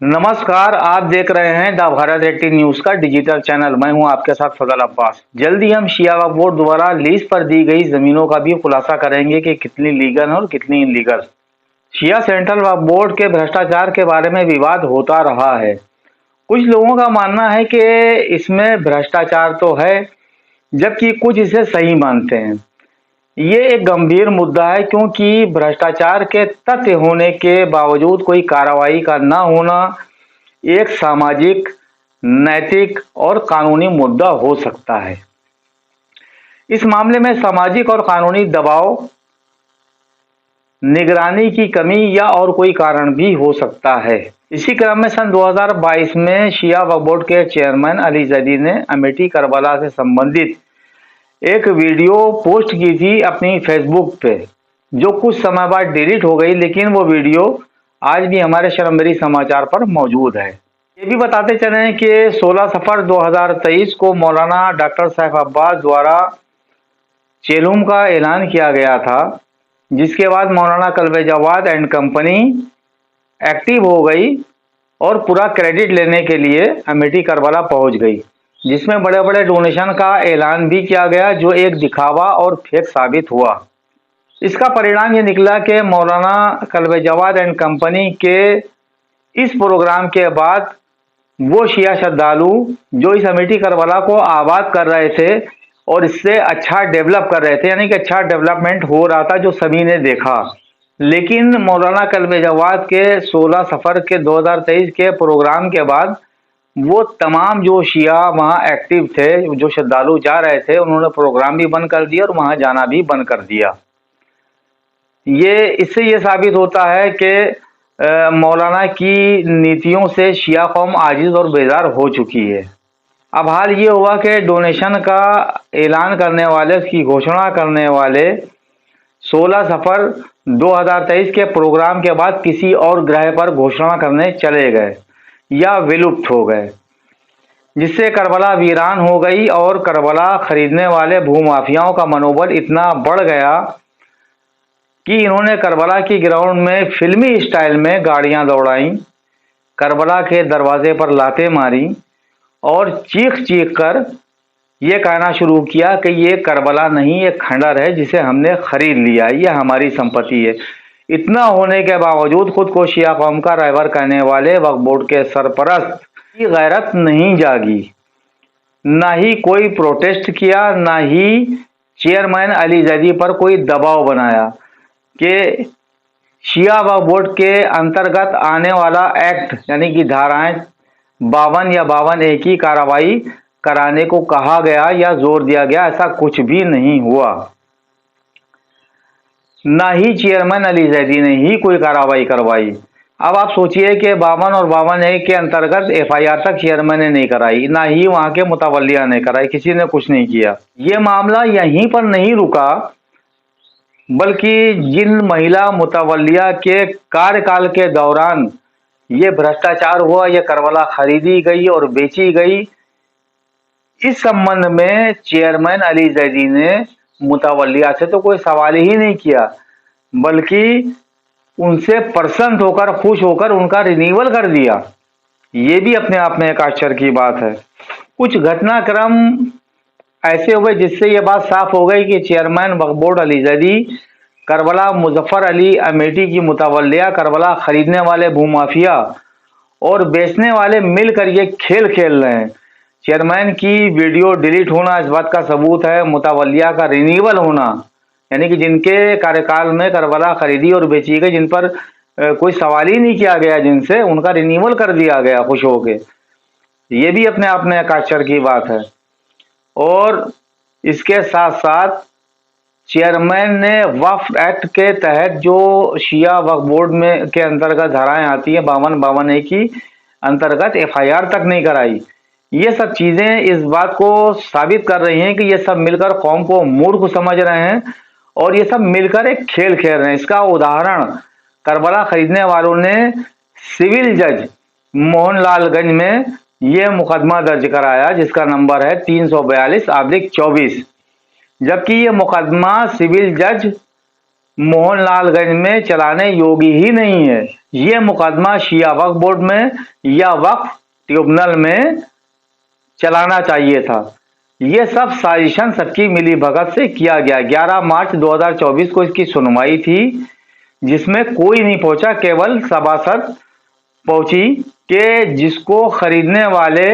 नमस्कार, आप देख रहे हैं द भारत 80 न्यूज का डिजिटल चैनल। मैं हूं आपके साथ फजल अब्बास। जल्द ही हम शिया वक्फ बोर्ड द्वारा लीज पर दी गई जमीनों का भी खुलासा करेंगे कि कितनी लीगल है और कितनी इनलीगल। शिया सेंट्रल वक्फ बोर्ड के भ्रष्टाचार के बारे में विवाद होता रहा है। कुछ लोगों का मानना है कि इसमें भ्रष्टाचार तो है, जबकि कुछ इसे सही मानते हैं। ये एक गंभीर मुद्दा है, क्योंकि भ्रष्टाचार के तथ्य होने के बावजूद कोई कार्रवाई का न होना एक सामाजिक, नैतिक और कानूनी मुद्दा हो सकता है। इस मामले में सामाजिक और कानूनी दबाव, निगरानी की कमी या और कोई कारण भी हो सकता है। इसी क्रम में सन 2022 में शिया वक्फ बोर्ड के चेयरमैन अली जैदी ने अमेठी करबला से संबंधित एक वीडियो पोस्ट की थी अपनी फेसबुक पे, जो कुछ समय बाद डिलीट हो गई, लेकिन वो वीडियो आज भी हमारे शर्मबेरी समाचार पर मौजूद है। ये भी बताते चलें कि 16 सफर 2023 को मौलाना डॉक्टर सैफ अब्बास द्वारा चेलुम का ऐलान किया गया था, जिसके बाद मौलाना Kalbe Jawad and company active हो गई और पूरा क्रेडिट लेने के लिए अमेठी करबला पहुंच गई, जिसमें बड़े बड़े डोनेशन का ऐलान भी किया गया, जो एक दिखावा और फेक साबित हुआ। इसका परिणाम ये निकला कि मौलाना कल्बे जवाद एंड कंपनी के इस प्रोग्राम के बाद वो शिया श्रद्धालु जो इस अमेठी करबला को आबाद कर रहे थे और इससे अच्छा डेवलप कर रहे थे, यानी कि अच्छा डेवलपमेंट हो रहा था, जो सभी ने देखा। लेकिन मौलाना कल्बे जवाद के 16 सफर के 2023 के प्रोग्राम के बाद वो तमाम जो शिया वहाँ एक्टिव थे, जो श्रद्धालु जा रहे थे, उन्होंने प्रोग्राम भी बंद कर दिया और वहाँ जाना भी बंद कर दिया। इससे ये साबित होता है कि मौलाना की नीतियों से शिया कौम आजिज और बेजार हो चुकी है। अब हाल ये हुआ कि डोनेशन का ऐलान करने वाले, उसकी घोषणा करने वाले 16 सफर 2023 के प्रोग्राम के बाद किसी और ग्रह पर घोषणा करने चले गए या विलुप्त हो गए, जिससे करबला वीरान हो गई और करबला खरीदने वाले भूमाफियाओं का मनोबल इतना बढ़ गया कि इन्होंने करबला की ग्राउंड में फिल्मी स्टाइल में गाड़ियां दौड़ाई, करबला के दरवाजे पर लातें मारी और चीख चीख कर ये कहना शुरू किया कि ये करबला नहीं, ये खंडर है जिसे हमने खरीद लिया, ये हमारी संपत्ति है। इतना होने के बावजूद खुद को शिया कौम का रहबर कहने वाले वक्फ बोर्ड के सरपरस्त की गैरत नहीं जागी, ना ही कोई प्रोटेस्ट किया, ना ही चेयरमैन अली जैदी पर कोई दबाव बनाया कि शिया वक्फ बोर्ड के अंतर्गत आने वाला एक्ट, यानी कि धाराएं 52 या 52A की कार्रवाई कराने को कहा गया या जोर दिया गया। ऐसा कुछ भी नहीं हुआ। ना ही चेयरमैन अली जैदी ने ही कोई कार्रवाई करवाई। अब आप सोचिए कि 52 और 52A के अंतर्गत FIR तक चेयरमैन ने नहीं कराई, ना ही वहां के मुतवल्लिया ने कराई, किसी ने कुछ नहीं किया। ये मामला यहीं पर नहीं रुका, बल्कि जिन महिला मुतवल्लिया के कार्यकाल के दौरान ये भ्रष्टाचार हुआ, ये करबला खरीदी गई और बेची गई, इस संबंध में चेयरमैन अली जैदी ने मुतवल्लिया से तो कोई सवाल ही नहीं किया, बल्कि उनसे प्रसन्न होकर, खुश होकर उनका रिन्यूअल कर दिया। ये भी अपने आप में एक आश्चर्य की बात है। कुछ घटनाक्रम ऐसे हुए जिससे ये बात साफ हो गई कि चेयरमैन वक्फ बोर्ड अली जैदी, करबला मुजफ्फर अली अमेठी की मुतवल्लिया, करबला खरीदने वाले भूमाफिया और बेचने वाले मिलकर ये खेल खेल रहे हैं। चेयरमैन की वीडियो डिलीट होना इस बात का सबूत है, मुतवल्लिया का रिन्यूअल होना, यानी कि जिनके कार्यकाल में करबला खरीदी और बेची गई, जिन पर कोई सवाल ही नहीं किया गया, जिनसे उनका रिन्यूअल कर दिया गया खुश होके, ये भी अपने आप में एक आश्चर्य की बात है। और इसके साथ साथ चेयरमैन ने वक्फ एक्ट के तहत जो शिया वक्फ बोर्ड में के अंतर्गत धाराएं आती है 52-52A की अंतर्गत FIR तक नहीं कराई। ये सब चीजें इस बात को साबित कर रही हैं कि ये सब मिलकर कौम को मूर्ख समझ रहे हैं और ये सब मिलकर एक खेल खेल रहे हैं। इसका उदाहरण करबला खरीदने वालों ने सिविल जज मोहनलालगंज में ये मुकदमा दर्ज कराया, जिसका नंबर है 342/24, जबकि ये मुकदमा सिविल जज मोहनलालगंज में चलाने योग्य ही नहीं है। ये मुकदमा शिया वक्फ बोर्ड में या वक्फ ट्रिब्यूनल में चलाना चाहिए था। ये सब साजिशन सबकी मिली भगत से किया गया। 11 मार्च 2024 को इसकी सुनवाई थी, जिसमें कोई नहीं पहुंचा, केवल सभासद पहुंची कि जिसको खरीदने वाले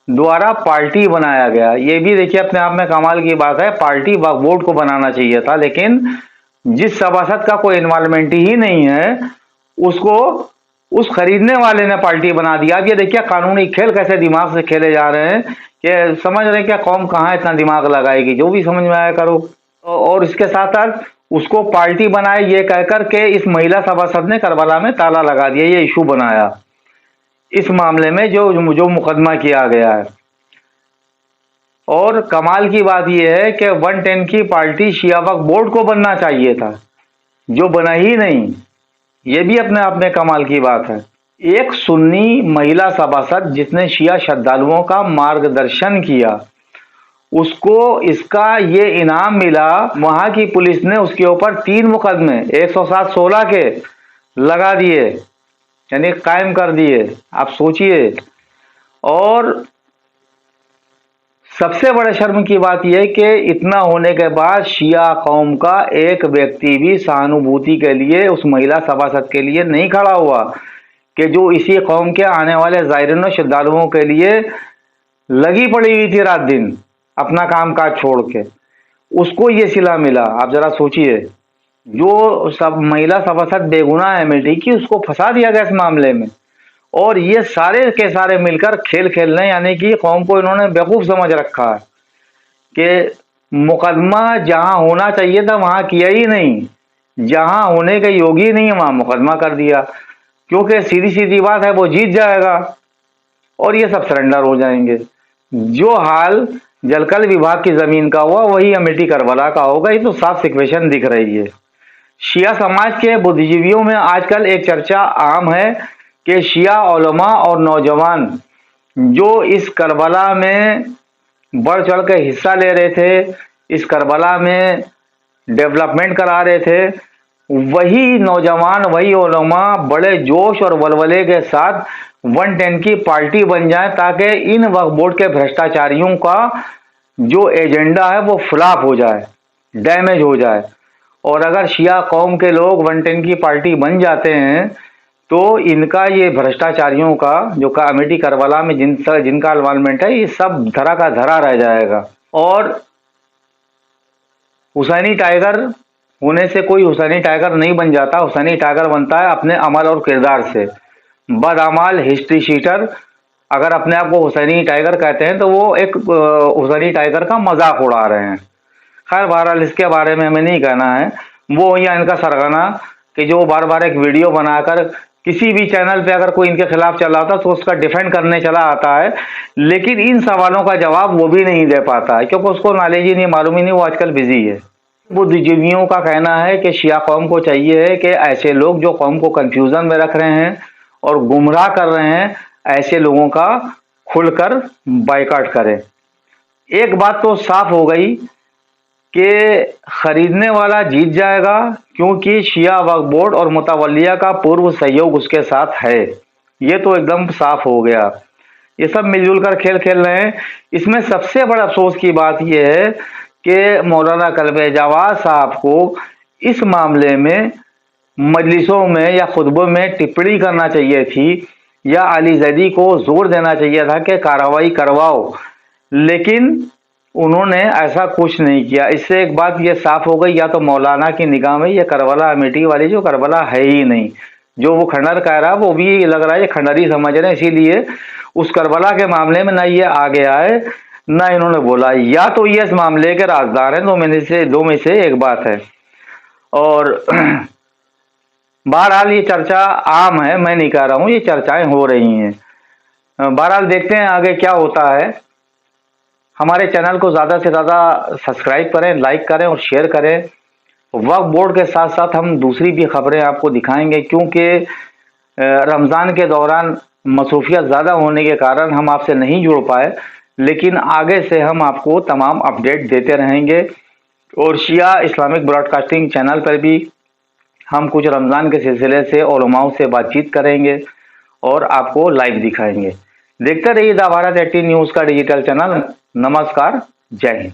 द्वारा पार्टी बनाया गया। ये भी देखिए अपने आप में कमाल की बात है, पार्टी वक्फ बोर्ड को बनाना चाहिए था, लेकिन जिस सभासद का कोई इन्वॉल्वमेंट ही नहीं है उसको उस खरीदने वाले ने पार्टी बना दिया। अब ये देखिए कानूनी खेल कैसे दिमाग से खेले जा रहे हैं कि समझ रहे हैं क्या कौम कहाँ इतना दिमाग लगाएगी, जो भी समझ में आया करो। और इसके साथ साथ उसको पार्टी बनाए ये कहकर के इस महिला सभासद ने करबला में ताला लगा दिया, ये इशू बनाया इस मामले में जो मुकदमा किया गया है। और कमाल की बात यह है कि 110 की पार्टी शिया वक्फ बोर्ड को बनना चाहिए था, जो बना ही नहीं। ये भी अपने आप में कमाल की बात है। एक सुन्नी महिला सभासद जिसने शिया श्रद्धालुओं का मार्गदर्शन किया, उसको इसका ये इनाम मिला। वहां की पुलिस ने उसके ऊपर 3 मुकदमे 107-16 के लगा दिए, यानी कायम कर दिए। आप सोचिए। और सबसे बड़े शर्म की बात यह कि इतना होने के बाद शिया कौम का एक व्यक्ति भी सहानुभूति के लिए उस महिला सभासद के लिए नहीं खड़ा हुआ कि जो इसी कौम के आने वाले ज़ायरीन और श्रद्धालुओं के लिए लगी पड़ी हुई थी रात दिन अपना काम काज छोड़ के, उसको ये सिला मिला। आप जरा सोचिए, जो सब महिला सभासद बेगुनाह है मिट्टी की, उसको फंसा दिया गया इस मामले में। और ये सारे के सारे मिलकर खेल खेल रहे हैं, यानी कि कौम को इन्होंने बेवकूफ समझ रखा है कि मुकदमा जहां होना चाहिए था वहां किया ही नहीं, जहां होने के योग्य नहीं है वहां मुकदमा कर दिया, क्योंकि सीधी सीधी बात है वो जीत जाएगा और ये सब सरेंडर हो जाएंगे। जो हाल जलकल विभाग की जमीन का हुआ वही अमेठी करबला का होगा। ये तो साफ इक्वेशन दिख रही है। शिया समाज के बुद्धिजीवियों में आजकल एक चर्चा आम है कि शिया उलमा और नौजवान जो इस करबला में बढ़ चढ़ के हिस्सा ले रहे थे, इस करबला में डेवलपमेंट करा रहे थे, वही नौजवान वही उलमा बड़े जोश और वलवले के साथ 110 की पार्टी बन जाए, ताकि इन वक्फ बोर्ड के भ्रष्टाचारियों का जो एजेंडा है वो फ्लॉप हो जाए, डैमेज हो जाए। और अगर शिया कौम के लोग 110 की पार्टी बन जाते हैं तो इनका ये भ्रष्टाचारियों का जो अमेठी करबला में जिनका इन्वॉल्वमेंट है, ये सब धरा का धरा रह जाएगा। और हुसैनी टाइगर होने से कोई हुसैनी टाइगर नहीं बन जाता। हुसैनी टाइगर बनता है अपने अमल और किरदार से। बदअमाल हिस्ट्री शीटर अगर अपने आप को हुसैनी टाइगर कहते हैं तो वो एक हुसैनी टाइगर का मजाक उड़ा रहे हैं। खैर बहरहाल इसके बारे में हमें नहीं कहना है। वो या इनका सरगना कि जो बार बार एक वीडियो बनाकर किसी भी चैनल पे अगर कोई इनके खिलाफ चला होता तो उसका डिफेंड करने चला आता है, लेकिन इन सवालों का जवाब वो भी नहीं दे पाता है क्योंकि उसको नॉलेज ही नहीं, मालूम ही नहीं, वो आजकल बिजी है। बुद्धिजीवियों का कहना है कि शिया कौम को चाहिए है कि ऐसे लोग जो कौम को कंफ्यूजन में रख रहे हैं और गुमराह कर रहे हैं, ऐसे लोगों का खुलकर बाइकआउट करें। एक बात तो साफ हो गई कि खरीदने वाला जीत जाएगा, क्योंकि शिया वक्फ बोर्ड और मुतवल्लिया का पूर्व सहयोग उसके साथ है। ये तो एकदम साफ हो गया। ये सब मिलजुल कर खेल खेल रहे हैं। इसमें सबसे बड़ा अफसोस की बात यह है कि मौलाना कल्बे जवाद साहब को इस मामले में मजलिसों में या खुतबों में टिप्पणी करना चाहिए थी, या अली जैदी को जोर देना चाहिए था कि कार्रवाई करवाओ, लेकिन उन्होंने ऐसा कुछ नहीं किया। इससे एक बात ये साफ हो गई, या तो मौलाना की निगाह में ये करबला अमेठी वाली जो करबला है ही नहीं। जो वो खंडर कह रहा है वो भी लग रहा है ये खंडरी समझ रहे हैं, इसीलिए उस करबला के मामले में ना ये आगे आए ना इन्होंने बोला। या तो ये इस मामले के राजदार हैं, दो में से एक बात है। और बहरहाल ये चर्चा आम है, मैं नहीं कह रहा हूँ, ये चर्चाएं हो रही हैं। बहरहाल देखते हैं आगे क्या होता है। हमारे चैनल को ज़्यादा से ज़्यादा सब्सक्राइब करें, लाइक करें और शेयर करें। वक्फ बोर्ड के साथ साथ हम दूसरी भी खबरें आपको दिखाएंगे, क्योंकि रमज़ान के दौरान मसरूफियत ज़्यादा होने के कारण हम आपसे नहीं जुड़ पाए, लेकिन आगे से हम आपको तमाम अपडेट देते रहेंगे। और शिया इस्लामिक ब्रॉडकास्टिंग चैनल पर भी हम कुछ रमज़ान के सिलसिले से उलमाओं से बातचीत करेंगे और आपको लाइव दिखाएंगे। देखते रहिए द भारत 18 न्यूज़ का डिजिटल चैनल। नमस्कार, जय हिंद।